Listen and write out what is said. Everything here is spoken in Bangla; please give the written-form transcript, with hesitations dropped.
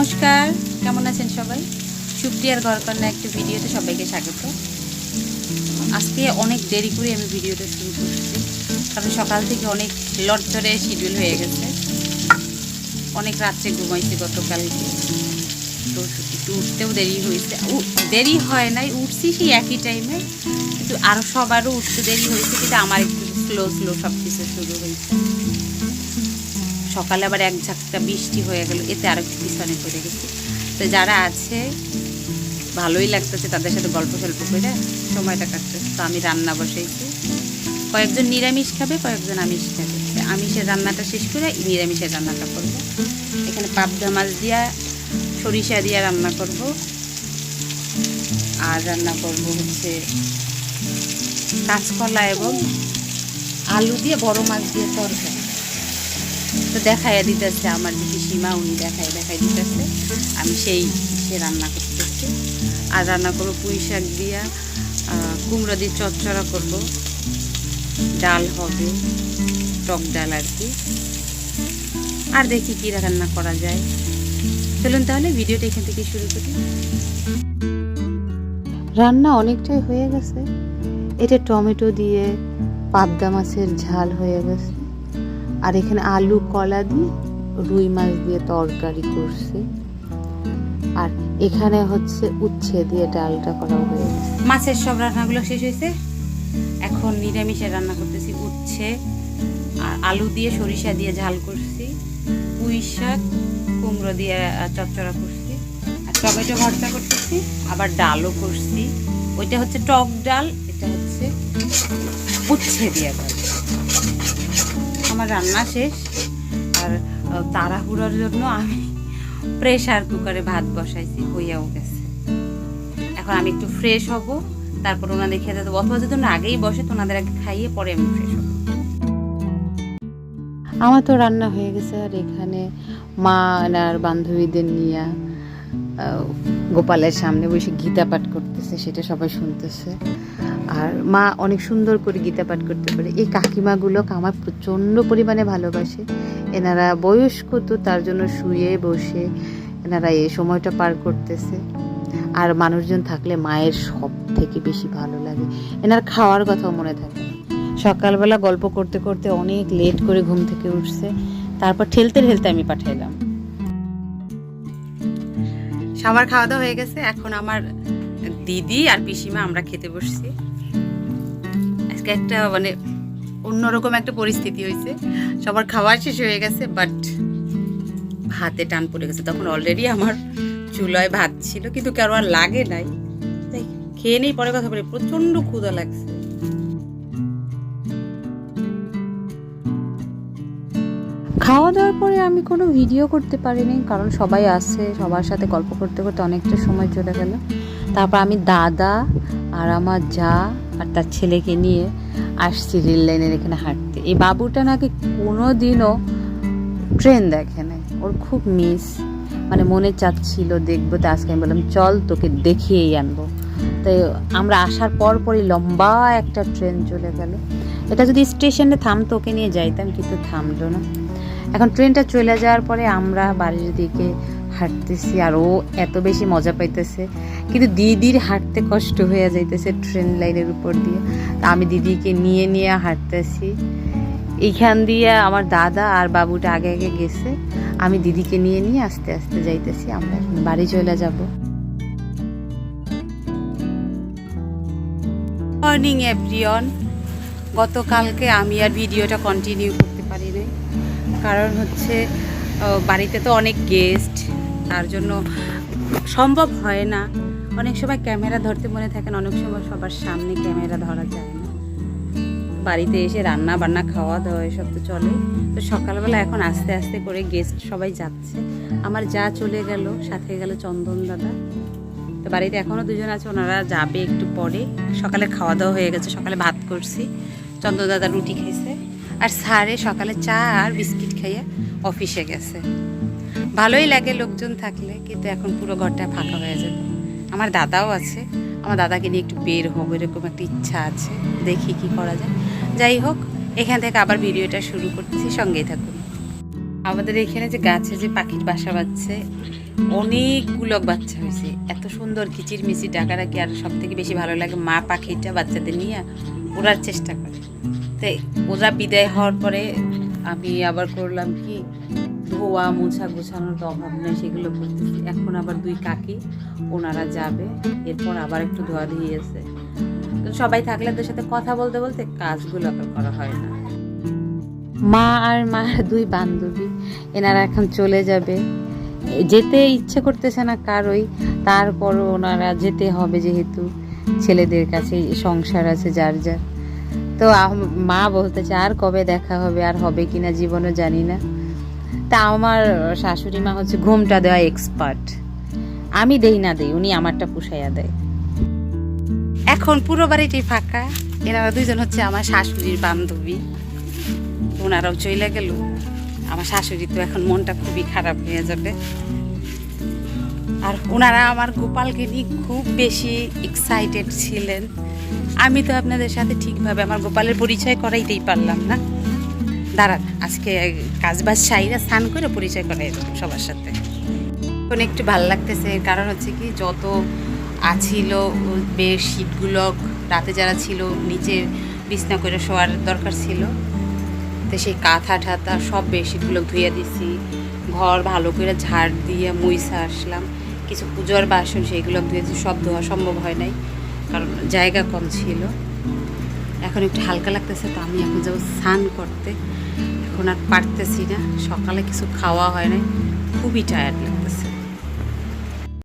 নমস্কার, কেমন আছেন সবাই? সুপ্রিয়ার ঘরকন্যা একটা ভিডিওতে সবাইকে স্বাগত। আজকে অনেক দেরি করে আমি ভিডিওটা শুরু করছি, কারণ সকাল থেকে অনেক লড়চড়ে শিডিউল হয়ে গেছে। অনেক রাত্রে ঘুমাইছি গতকালকে, তো একটু উঠতেও দেরি হয়েছে। দেরি হয় নাই, উঠছি সেই একই টাইমে, কিন্তু আরও সবারও উঠতে দেরি হয়েছে, কিন্তু আমার একটু স্লো সব কিছু শুরু হয়েছে। সকালে আবার এক ঝাঁকটা বৃষ্টি হয়ে গেল, এতে আরও একটু পিছনে পড়ে গেছি। তো যারা আছে ভালোই লাগতেছে, তাদের সাথে গল্প করে সময়টা কাটতেছে। তো আমি রান্না বসাইছি, কয়েকজন নিরামিষ খাবে, কয়েকজন আমিষ খাবে। আমিষের রান্নাটা শেষ করে নিরামিষের রান্নাটা করবো। এখানে পাবদা মাছ দিয়া সরিষা দিয়া রান্না করব, আর রান্না করব হচ্ছে কাঁচকলা এবং আলু দিয়ে বড় মাছ দিয়ে তরকারি। তো দেখাইয়া দিতেছে আমার যে পিসিমা, উনি দেখাই দিতেছে, আমি সেই সে রান্না করতেছি। আর রান্না করবো পুঁই শাক দিয়া কুমড়ো দিয়ে চচ্চড়া করব, ডাল হবে, টক ডাল আর কি। আর দেখি কী রান্না করা যায়। চলুন তাহলে ভিডিওটা এখান থেকে শুরু করি। রান্না অনেকটাই হয়ে গেছে। এটা টমেটো দিয়ে পাবদা মাছের ঝাল হয়ে গেছে, আর এখানে আলু কলা দিয়ে রুই মাছ দিয়ে তরকারি করছি, আর এখানে হচ্ছে উচ্ছে দিয়ে ডালটা করা হয়ে গেছে। মাছের সব রান্নাগুলো শেষ হয়েছে, এখন নিরামিষের রান্না করতেছি। উচ্ছে আর আলু দিয়ে সরিষা দিয়ে ঝাল করছি, পুঁই শাক কুমড়ো দিয়ে চচ্চড়া করছি, আর টমেটো ভর্তা করতেছি, আবার ডালও করছি। ওইটা হচ্ছে টক ডাল, এটা হচ্ছে উচ্ছে দিয়ে ডাল। আমার রান্না শেষ, আর তাড়াহুড়োর জন্য আমি প্রেসার কুকারে ভাত বসাইছি, হইয়াও গেছে। এখন আমি একটু ফ্রেশ হব, তারপর ওনাদের খেতে দেবো, অথবা যদি ওনারা আগেই বসে তো ওনাদের আগে খাইয়ে পরে আমি ফ্রেশ হব। আমার তো রান্না হয়ে গেছে, আর এখানে মা আর বান্ধবীদের নিয়ে গোপালের সামনে বসে গীতা পাঠ করতেছে, সেটা সবাই শুনতেছে। আর মা অনেক সুন্দর করে গীতা পাঠ করতে পারে। এই কাকিমাগুলোকে আমার প্রচণ্ড পরিমাণে ভালোবাসে। এনারা বয়স্ক, তো তার জন্য শুয়ে বসে এনারা এই সময়টা পার করতেছে। আর মানুষজন থাকলে মায়ের সব থেকে বেশি ভালো লাগে। এনার খাওয়ার কথাও মনে থাকে। সকালবেলা গল্প করতে করতে অনেক লেট করে ঘুম থেকে উঠছে, তারপর ঠেলতে আমি পাঠাইলাম। সবার খাওয়া দাওয়া হয়ে গেছে, এখন আমার দিদি আর পিসিমা আমরা খেতে বসছি। আজকে একটা মানে অন্যরকম একটা পরিস্থিতি হয়েছে। সবার খাওয়া শেষ হয়ে গেছে, বাট ভাতে টান পড়ে গেছে। তখন অলরেডি আমার চুলায় ভাত ছিল, কিন্তু কারো আর লাগে নাই, তাই খেয়ে নেই, পরে কথা বলি। প্রচন্ড ক্ষুধা লাগছে। খাওয়া দাওয়ার পরে আমি কোনো ভিডিও করতে পারিনি, কারণ সবাই আসছে, সবার সাথে গল্প করতে করতে অনেকটা সময় চলে গেল। তারপর আমি দাদা আর আমার যা আর তার ছেলেকে নিয়ে আসছি রেল লাইনের এখানে হাঁটতে। এই বাবুটা নাকি কোনো দিনও ট্রেন দেখে নাই, ওর খুব মিস, মানে মনে চাচ্ছিল দেখবো। তো আজকে আমি বললাম চল তোকে দেখিয়েই আনবো। তাই আমরা আসার পরই লম্বা একটা ট্রেন চলে গেল। এটা যদি স্টেশনে থামতো ওকে নিয়ে যাইতাম, কিন্তু থামলো না। এখন ট্রেনটা চলে যাওয়ার পরে আমরা বাড়ির দিকে হাঁটতেছি, আর ও এত বেশি মজা পাইতেছে, কিন্তু দিদির হাঁটতে কষ্ট হয়ে যাইতেছে ট্রেন লাইনের উপর দিয়ে। তা আমি দিদিকে নিয়ে হাঁটতেছি। এইখান দিয়ে আমার দাদা আর বাবুটা আগে গেছে, আমি দিদিকে নিয়ে আস্তে আস্তে যাইতেছি। আমরা এখন বাড়ি চলে যাব। Morning everyone. গতকালকে আমি আর ভিডিওটা কন্টিনিউ করতে পারি নাই, কারণ হচ্ছে বাড়িতে তো অনেক গেস্ট, তার জন্য সম্ভব হয় না। অনেক সময় ক্যামেরা ধরতে মনে থাকে না, অনেক সময় সবার সামনে ক্যামেরা ধরা যায় না। বাড়িতে এসে রান্না বান্না খাওয়া দাওয়া এসব তো চলে। তো সকালবেলা এখন আস্তে আস্তে করে গেস্ট সবাই যাচ্ছে। আমার যা চলে গেল, সাথে গেল চন্দন দাদা। তো বাড়িতে এখনও দুজন আছে, ওনারা যাবে একটু পরে। সকালে খাওয়া দাওয়া হয়ে গেছে, সকালে ভাত করছি, চন্দন দাদা রুটি খেয়েছে, আর স্যারে সকালে চা আর বিস্কিট খাইয়ে অফিসে গেছে। ভালোই লাগে লোকজন থাকলে, কিন্তু এখন পুরো ঘরটা ফাঁকা হয়ে যাবে। আমার দাদাও আছে, আমার দাদাকে নিয়ে একটু বের হবো, এরকম একটা ইচ্ছা আছে, দেখি কি করা যায়। যাই হোক, এখান থেকে আবার ভিডিওটা শুরু করতেছি, সঙ্গেই থাকুন। আমাদের এখানে যে গাছে যে পাখির বাসা বাঁধছে, অনেকগুলো বাচ্চা হয়েছে, এত সুন্দর কিচিরমিচির ডাকাডাকি। আর সব থেকে বেশি ভালো লাগে মা পাখিটা বাচ্চাদের নিয়ে ওড়ার চেষ্টা করে। তাই ওরা বিদায় হওয়ার পরে আমি আবার করলাম কি, ধোয়া মোছা গোছানোর তো অভাব নেই, সেগুলো করতেছি। এখন আবার 2 কাকি ওনারা যাবে, এরপর আবার একটু ধোয়া ধুইয়েছে। তো সবাই থাকলে ওদের সাথে কথা বলতে বলতে কাজগুলো আর করা হয় না। মা আর মার 2 বান্ধবী এনারা এখন চলে যাবে। যেতে ইচ্ছে করতেছে না কারোই, তারপরও ওনারা যেতে হবে, যেহেতু ছেলেদের কাছে সংসার আছে যার যার। তো মা বলতেছে আর কবে দেখা হবে, আর হবে কিনা জীবনও জানি না। তা আমার শাশুড়ি মা হচ্ছে ঘুমটা দেওয়া এক্সপার্ট, আমি দেই না দেই, উনি আমারটা পুষাইয়া দেয়। এখন পুরো বাড়িটি ফাঁকা। এনারা 2 জন হচ্ছে আমার শাশুড়ির বান্ধবী, ওনারাও চলে গেল। আমার শাশুড়ি তো এখন মনটা খুবই খারাপ হয়ে যাবে। আর ওনারা আমার গোপালকে নিয়ে খুব বেশি এক্সাইটেড ছিলেন। আমি তো আপনাদের সাথে ঠিকভাবে আমার গোপালের পরিচয় করাইতেই পারলাম না। দাঁড়ান, আজকে কাজবাজ সাইরা স্নান করে পরিচয় করাই দেবো সবার সাথে। এখন একটু ভালো লাগতেছে, কারণ হচ্ছে কি, যত আছিল বেডশিটগুলো রাতে যারা ছিল নিচে বিছনা করে শোয়ার দরকার ছিল, তো সেই কাঁথা ঠাথা সব বেডশিটগুলো ধুয়ে দিছি। ঘর ভালো করে ঝাড় দিয়ে মুইসা আসলাম। কিছু পুজোর বাসন সেইগুলো ধুয়েছি, সব ধোয়া সম্ভব হয় নাই কারণ জায়গা কম ছিল। এখন একটু হালকা লাগতেছে, তো আমি এখন যাবো স্নান করতে। এখন আর পারতেছি না, সকালে কিছু খাওয়া হয় নাই, খুবই টায়ার্ড লাগতেছে।